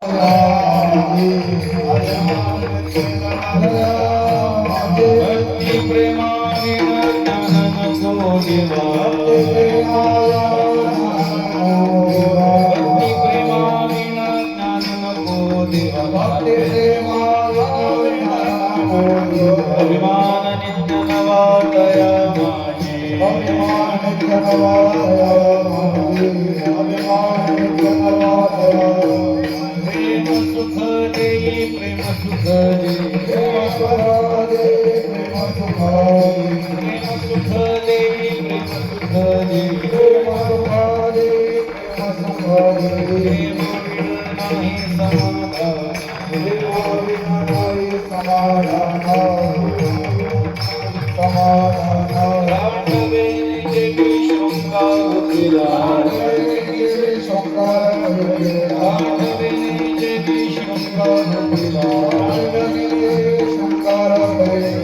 भक्ती प्रेमाने ज्ञान नको देवा, भक्ती प्रेमाने ज्ञान नको देवा, अभिमान नित्य नवा दया माझी, प्रेम सुख देई, प्रेम सुख देई, प्रेम सुख देई, प्रेम सुख देई, प्रेम नाही समाधान, रांडवे देवी शृंगार केला, रांडवे देवी शृंगार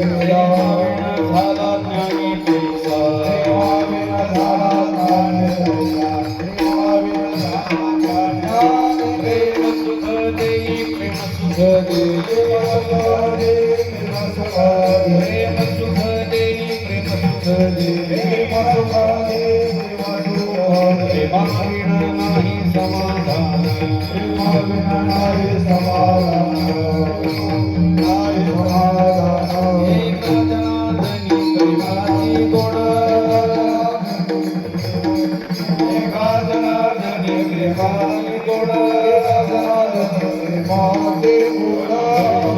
केला, झाला ज्ञानी पैसा, प्रेम सुख देई, प्रेम सुख देई, प्रेम सुख देई, प्रेम सुख देई, प्रेमाविण नाही समाधान, एक जनार्दनी प्रेमाची गोड, एका जनार्दनी प्रेमाची गोड,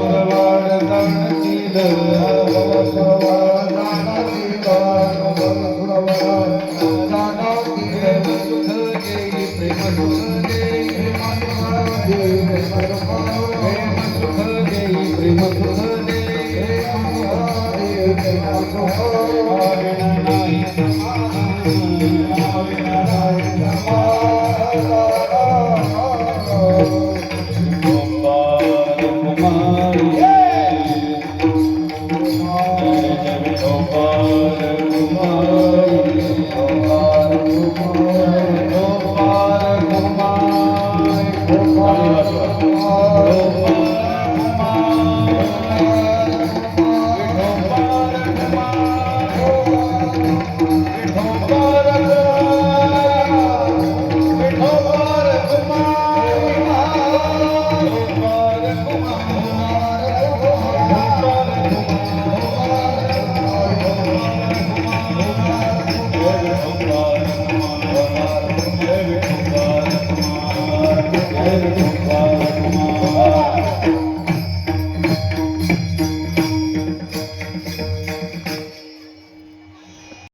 सुरवाड जाणतील, प्रेम सुख देई, प्रेम सुख देई, प्रेम सुख देई, प्रेम सुख देई, प्रेमाविण नाही गोपाल कुमारी, जय जय गोपाल कुमारी, गोपाल कुमार,